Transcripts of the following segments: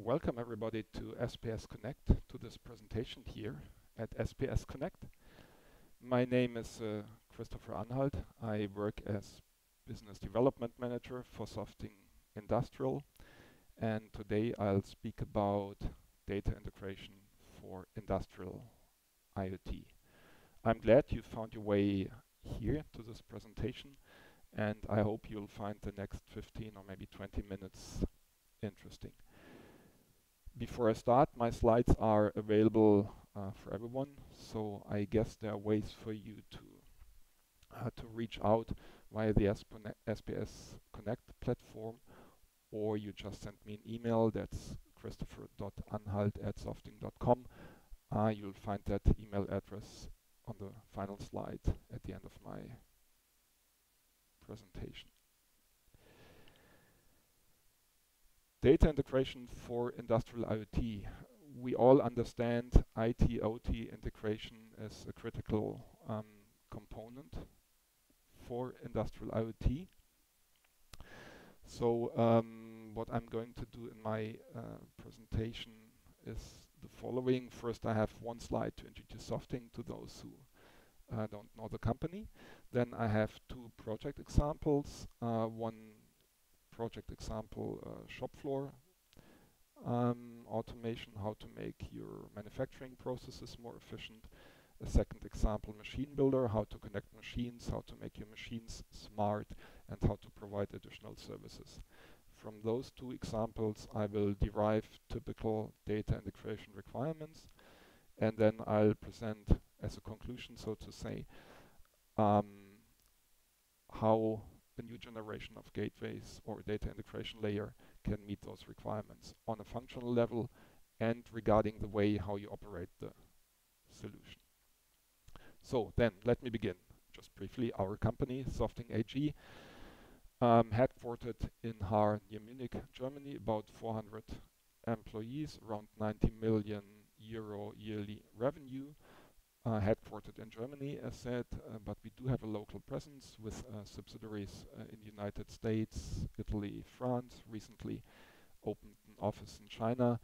Welcome everybody to SPS Connect, to this presentation here at SPS Connect. My name is Christopher Anhalt. I work as Business Development Manager for Sofitng Industrial, and today I'll speak about data integration for Industrial IoT. I'm glad you found your way here to this presentation, and I hope you'll find the next 15 or maybe 20 minutes interesting. Before I start, my slides are available for everyone, so I guess there are ways for you to reach out via the SPS Connect platform, or you just send me an email. That's christopher.anhalt@sofitng.com. You'll find that email address on the final slide at the end of my presentation. Data integration for Industrial IoT. We all understand IT-OT integration is a critical component for Industrial IoT. So what I'm going to do in my presentation is the following. First, I have one slide to introduce Sofitng to those who don't know the company. Then I have two project examples. One project example, shop floor automation, how to make your manufacturing processes more efficient. A second example, machine builder, how to connect machines, how to make your machines smart, and how to provide additional services. From those two examples, I will derive typical data integration requirements, and then I'll present as a conclusion, so to say, how a new generation of gateways or data integration layer can meet those requirements on a functional level and regarding the way how you operate the solution. So then let me begin. Just briefly, our company, Sofitng AG, headquartered in Haar near Munich, Germany, about 400 employees, around 90 million euro yearly revenue. Headquartered in Germany, as said, but we do have a local presence with subsidiaries in the United States, Italy, France. Recently opened an office in China,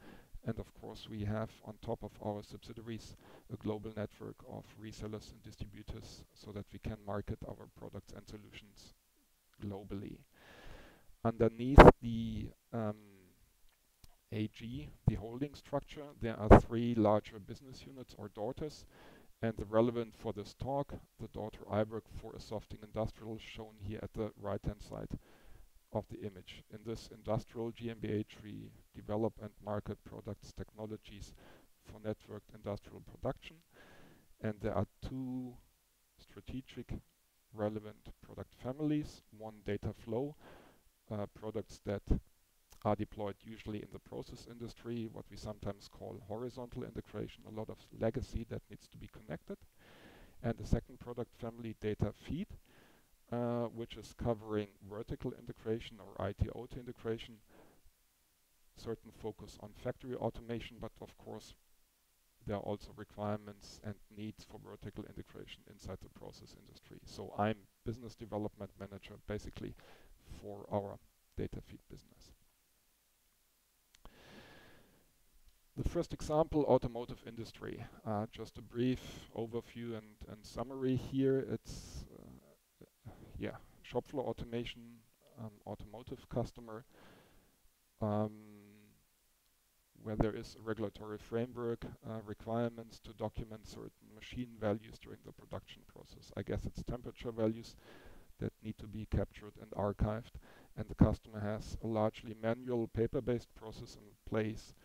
and of course we have on top of our subsidiaries a global network of resellers and distributors so that we can market our products and solutions globally. Underneath the AG, the holding structure, there are three larger business units or daughters. And the relevant for this talk, the daughter I work for is Sofitng Industrial, shown here at the right-hand side of the image. In this industrial GmbH, we develop and market products, technologies for networked industrial production. And there are two strategic relevant product families. One, data flow, products that are deployed usually in the process industry, what we sometimes call horizontal integration, a lot of legacy that needs to be connected. And the second product family, data feed, which is covering vertical integration or IT-OT integration, certain focus on factory automation, but of course there are also requirements and needs for vertical integration inside the process industry. So I'm business development manager basically for our data feed business. The first example, automotive industry. Just a brief overview and summary here. It's shop floor automation, automotive customer, where there is a regulatory framework, requirements to document certain machine values during the production process. I guess it's temperature values that need to be captured and archived, and the customer has a largely manual paper-based process in place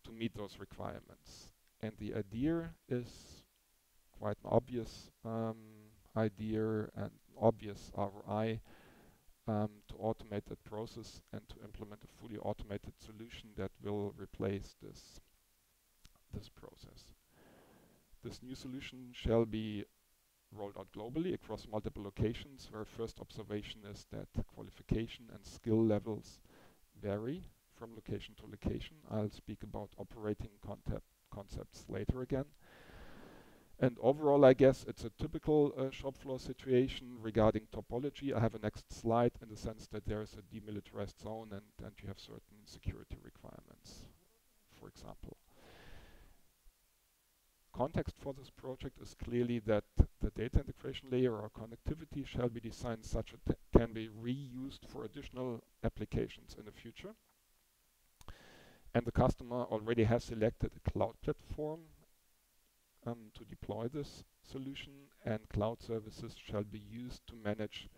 to meet those requirements. And the idea is quite an obvious idea and obvious ROI to automate that process and to implement a fully automated solution that will replace this process. This new solution shall be rolled out globally across multiple locations, where first observation is that qualification and skill levels vary from location to location. I'll speak about operating concepts later again. And overall, I guess it's a typical shop floor situation regarding topology. I have a next slide in the sense that there is a demilitarized zone and you have certain security requirements, for example. Context for this project is clearly that the data integration layer or connectivity shall be designed such that it can be reused for additional applications in the future. And the customer already has selected a cloud platform to deploy this solution, and cloud services shall be used to manage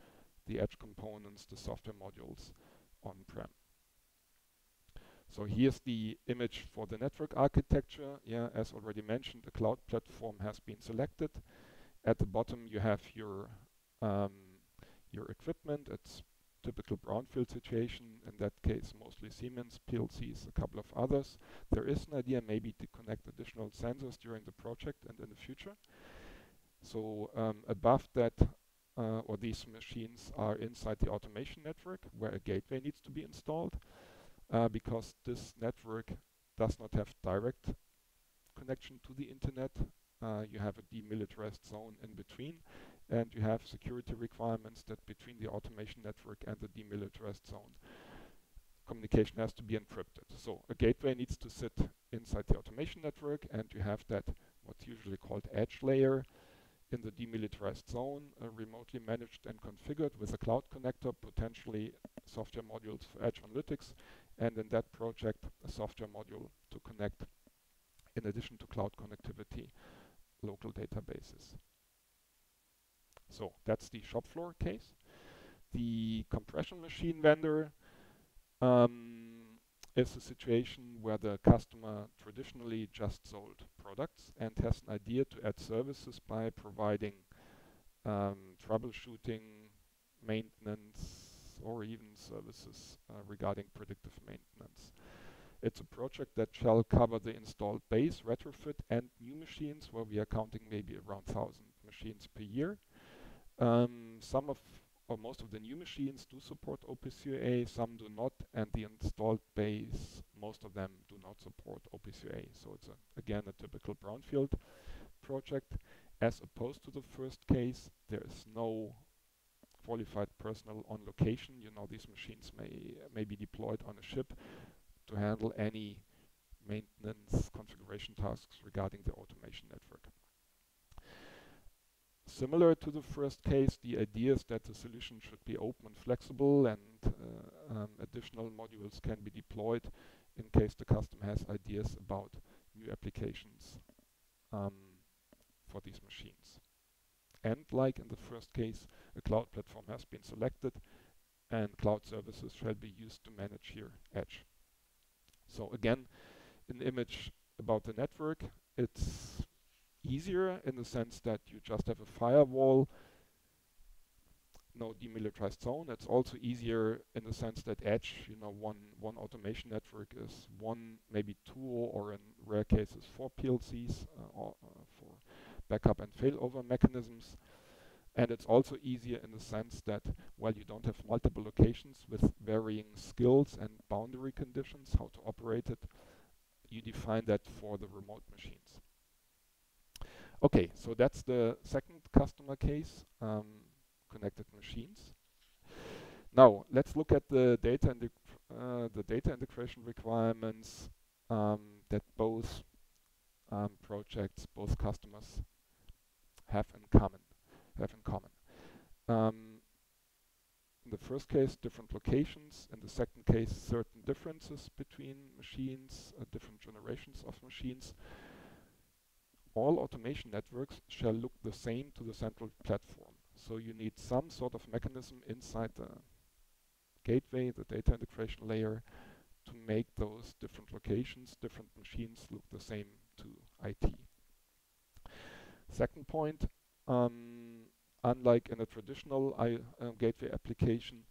the edge components, the software modules on-prem. So here's the image for the network architecture. Yeah, as already mentioned, the cloud platform has been selected. At the bottom you have your equipment. It's typical brownfield situation, in that case mostly Siemens, PLCs, a couple of others. There is an idea maybe to connect additional sensors during the project and in the future. So above that, or these machines are inside the automation network where a gateway needs to be installed, because this network does not have direct connection to the internet. You have a demilitarized zone in between, and you have security requirements that between the automation network and the demilitarized zone, communication has to be encrypted. So a gateway needs to sit inside the automation network, and you have that what's usually called edge layer in the demilitarized zone, remotely managed and configured with a cloud connector, potentially software modules for edge analytics, and in that project a software module to connect, in addition to cloud connectivity, local databases. So that's the shop floor case. The compression machine vendor is a situation where the customer traditionally just sold products and has an idea to add services by providing troubleshooting, maintenance, or even services regarding predictive maintenance. It's a project that shall cover the installed base, retrofit, and new machines, where we are counting maybe around 1,000 machines per year. Some of or most of the new machines do support OPC-UA, some do not, and the installed base, most of them do not support OPC-UA. So it's again a typical brownfield project. As opposed to the first case, there is no qualified personnel on location. You know, these machines may be deployed on a ship to handle any maintenance configuration tasks regarding the automation network. Similar to the first case, the idea is that the solution should be open and flexible, and additional modules can be deployed in case the customer has ideas about new applications for these machines. And like in the first case, a cloud platform has been selected, and cloud services shall be used to manage here edge. So again, an image about the network. It's easier in the sense that you just have a firewall, no demilitarized zone. It's also easier in the sense that edge, you know, one automation network is one, maybe two, or in rare cases 4 PLCs for backup and failover mechanisms. And it's also easier in the sense that, well, you don't have multiple locations with varying skills and boundary conditions, how to operate it. You define that for the remote machines. Okay, so that's the second customer case, connected machines. Now let's look at the data integration requirements that both projects, both customers have in common. In the first case, different locations. In the second case, certain differences between machines, different generations of machines. All automation networks shall look the same to the central platform. So you need some sort of mechanism inside the gateway, the data integration layer, to make those different locations, different machines look the same to IT. Second point, unlike in a traditional gateway application,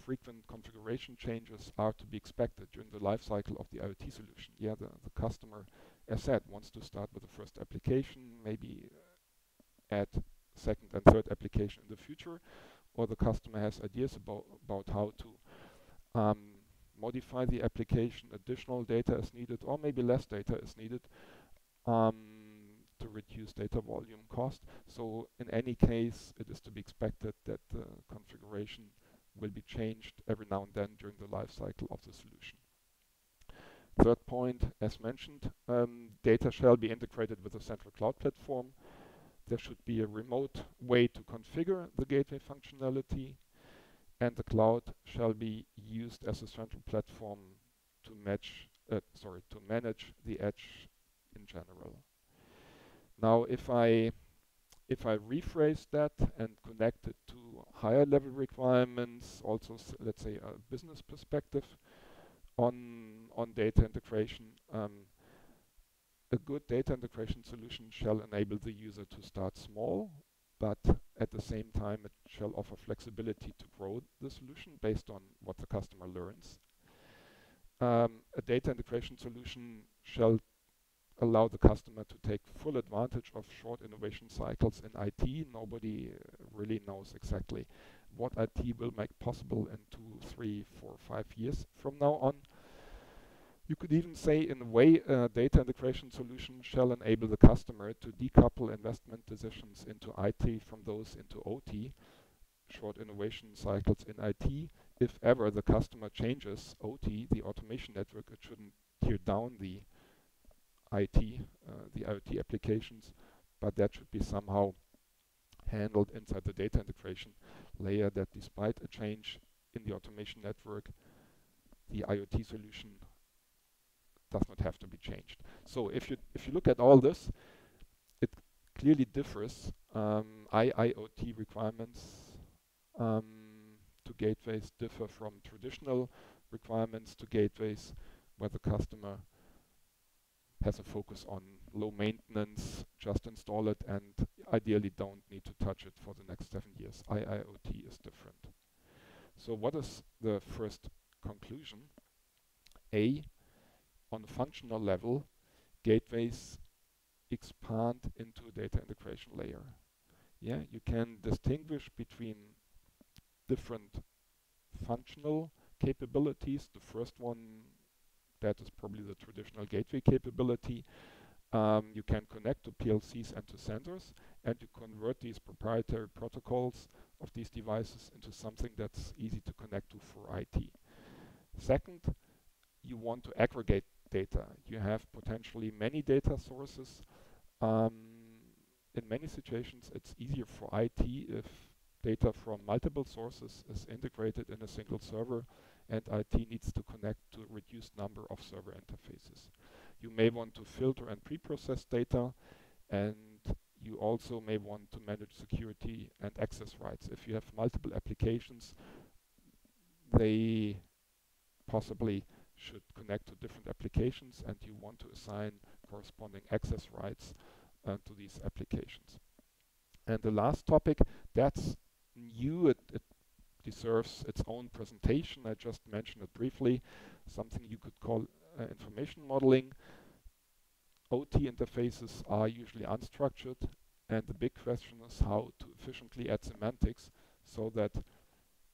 frequent configuration changes are to be expected during the life cycle of the IoT solution. Yeah, the customer, as said, wants to start with the first application, maybe add second and third application in the future, or the customer has ideas about how to modify the application, additional data is needed, or maybe less data is needed to reduce data volume cost. So in any case, it is to be expected that the configuration will be changed every now and then during the life cycle of the solution. Third point, as mentioned, data shall be integrated with a central cloud platform. There should be a remote way to configure the gateway functionality, and the cloud shall be used as a central platform to manage the edge in general. Now, if I rephrase that and connect it to higher level requirements, also let's say a business perspective on data integration, a good data integration solution shall enable the user to start small, but at the same time it shall offer flexibility to grow the solution based on what the customer learns. A data integration solution shall allow the customer to take full advantage of short innovation cycles in IT. Nobody really knows exactly what IT will make possible in 2, 3, 4, 5 years from now on. You could even say, in a way, a data integration solution shall enable the customer to decouple investment decisions into IT from those into OT, short innovation cycles in IT. If ever the customer changes OT, the automation network, it shouldn't tear down the IoT applications, but that should be somehow handled inside the data integration layer, that despite a change in the automation network, the IoT solution does not have to be changed. So if you look at all this, it clearly differs. IoT requirements to gateways differ from traditional requirements to gateways, where the customer has a focus on low maintenance, just install it, and ideally don't need to touch it for the next 7 years. IoT is different. So what is the first conclusion? On a functional level, gateways expand into a data integration layer. Yeah, you can distinguish between different functional capabilities. The first one, that is probably the traditional gateway capability. You can connect to PLCs and to sensors, and you convert these proprietary protocols of these devices into something that's easy to connect to for IT. Second, you want to aggregate data. You have potentially many data sources. In many situations, it's easier for IT if data from multiple sources is integrated in a single server, and IT needs to connect to a reduced number of server interfaces. You may want to filter and pre-process data, and you also may want to manage security and access rights. If you have multiple applications, they possibly should connect to different applications, and you want to assign corresponding access rights to these applications. And the last topic, that's new, it deserves its own presentation. I just mentioned it briefly, something you could call information modeling. OT interfaces are usually unstructured, and the big question is how to efficiently add semantics so that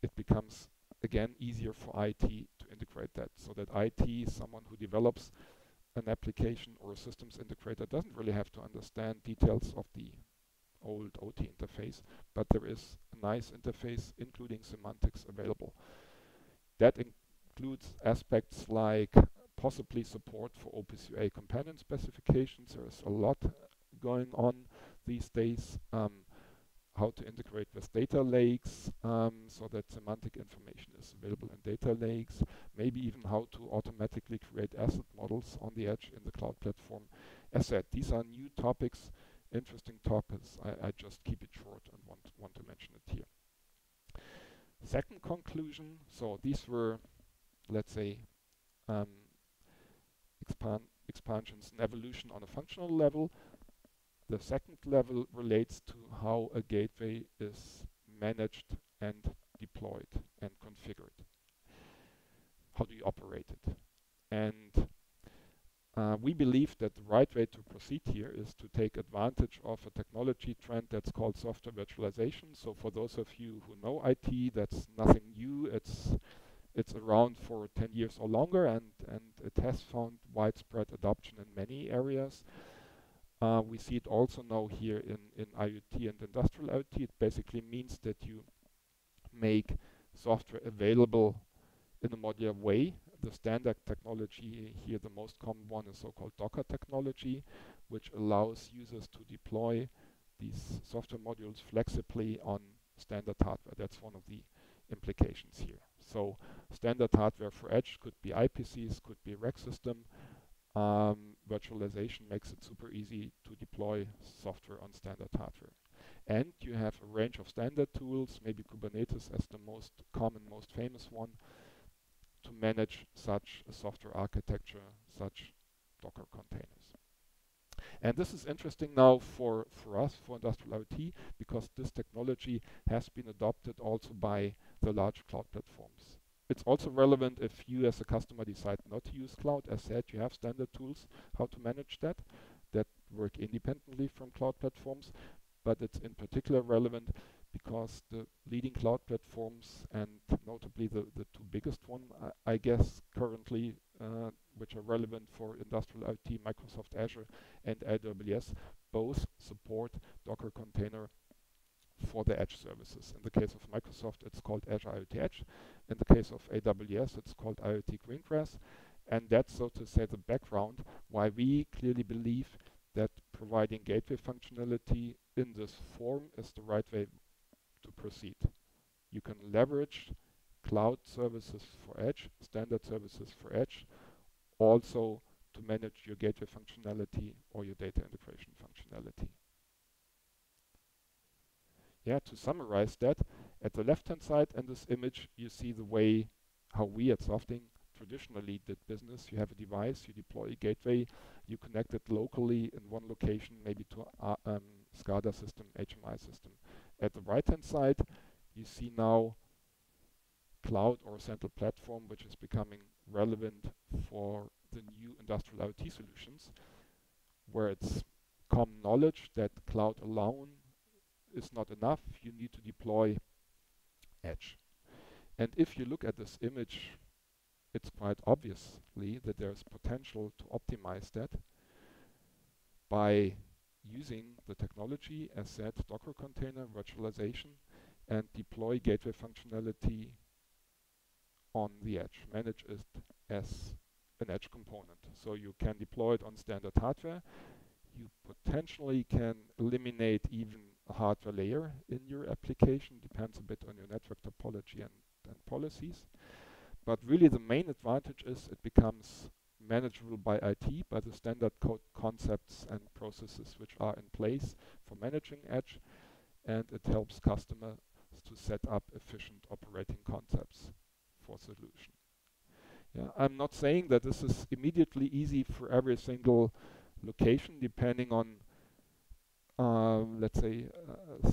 it becomes, again, easier for IT to integrate that, so that IT, someone who develops an application or a systems integrator, doesn't really have to understand details of the old OT interface, but there is a nice interface, including semantics, available. That includes aspects like possibly support for Opus UA companion specifications. There's a lot going on these days. How to integrate with data lakes so that semantic information is available in data lakes. Maybe even how to automatically create asset models on the edge in the cloud platform. As said, these are new topics, interesting topics. I just keep it short and want to mention it here. Second conclusion, so these were, let's say, expansions and evolution on a functional level. The second level relates to how a gateway is managed and deployed and configured. How do you operate it? And we believe that the right way to proceed here is to take advantage of a technology trend that's called software virtualization. So for those of you who know IT, that's nothing new. It's around for 10 years or longer, and it has found widespread adoption in many areas. We see it also now here in IoT and industrial IoT. It basically means that you make software available in a modular way. The standard technology here, the most common one, is so-called Docker technology, which allows users to deploy these software modules flexibly on standard hardware. That's one of the implications here. So standard hardware for edge could be IPCs, could be a rack system. Virtualization makes it super easy to deploy software on standard hardware. And you have a range of standard tools, maybe Kubernetes as the most common, most famous one, to manage such a software architecture, such Docker containers. And this is interesting now for us, for Industrial IoT, because this technology has been adopted also by the large cloud platforms. It's also relevant if you as a customer decide not to use cloud. As said, you have standard tools how to manage that work independently from cloud platforms, but it's in particular relevant because the leading cloud platforms, and notably the two biggest one, I guess currently, which are relevant for industrial IoT, Microsoft Azure and AWS, both support Docker container for the edge services. In the case of Microsoft, it's called Azure IoT Edge. In the case of AWS, it's called IoT Greengrass. And that's, so to say, the background why we clearly believe that providing gateway functionality in this form is the right way to proceed. You can leverage cloud services for edge, standard services for edge, also to manage your gateway functionality or your data integration functionality. Yeah, to summarize that, at the left-hand side in this image, you see the way how we at Sofitng traditionally did business. You have a device, you deploy a gateway, you connect it locally in one location, maybe to a SCADA system, HMI system. At the right-hand side, you see now cloud or central platform, which is becoming relevant for the new industrial IoT solutions, where it's common knowledge that cloud alone is not enough. You need to deploy edge. And if you look at this image, it's quite obviously that there's potential to optimize that by using the technology, as said, Docker container, virtualization, and deploy gateway functionality on the edge. Manage it as an edge component. So you can deploy it on standard hardware. You potentially can eliminate even a hardware layer in your application, depends a bit on your network topology and policies. But really the main advantage is it becomes manageable by IT, by the standard code concepts and processes which are in place for managing edge, and it helps customers to set up efficient operating concepts for solution. Yeah, I'm not saying that this is immediately easy for every single location, depending on let's say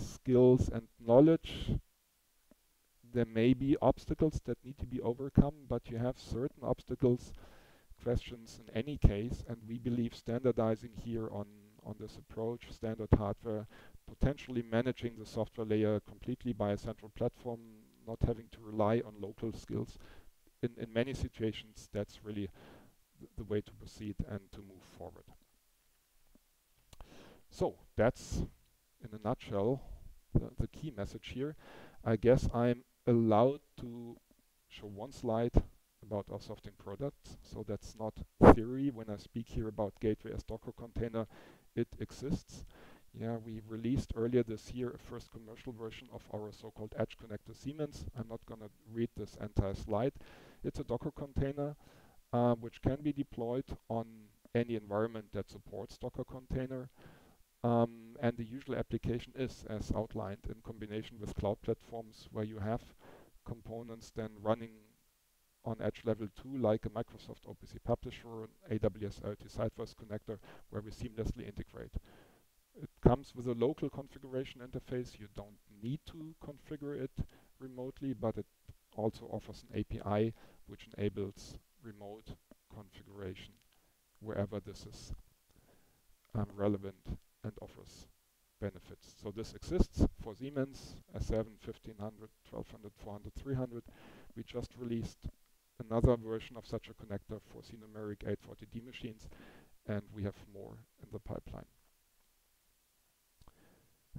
skills and knowledge. There may be obstacles that need to be overcome, but you have certain obstacles, questions in any case, and we believe standardizing here on this approach, standard hardware, potentially managing the software layer completely by a central platform, not having to rely on local skills. In many situations, that's really the way to proceed and to move forward. So that's, in a nutshell, the key message here. I guess I'm allowed to show one slide about our Sofitng products. So that's not theory. When I speak here about gateway as Docker container, it exists. Yeah, we released earlier this year a first commercial version of our so-called Edge Connector Siemens. I'm not going to read this entire slide. It's a Docker container which can be deployed on any environment that supports Docker container. And the usual application is, as outlined, in combination with cloud platforms where you have components then running on edge level 2, like a Microsoft OPC publisher, an AWS IoT Sidevoice connector, where we seamlessly integrate. It comes with a local configuration interface. You don't need to configure it remotely, but it also offers an API which enables remote configuration wherever this is relevant and offers benefits. So this exists for Siemens, S7, 1500, 1200, 400, 300. We just released another version of such a connector for Sinomeric 840D machines, and we have more in the pipeline.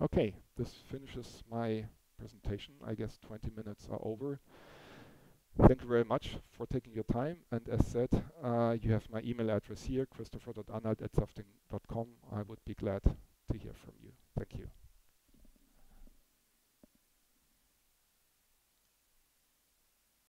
Okay, this finishes my presentation. I guess 20 minutes are over. Thank you very much for taking your time. And as said, you have my email address here, christopher.anhalt@sofitng.com. I would be glad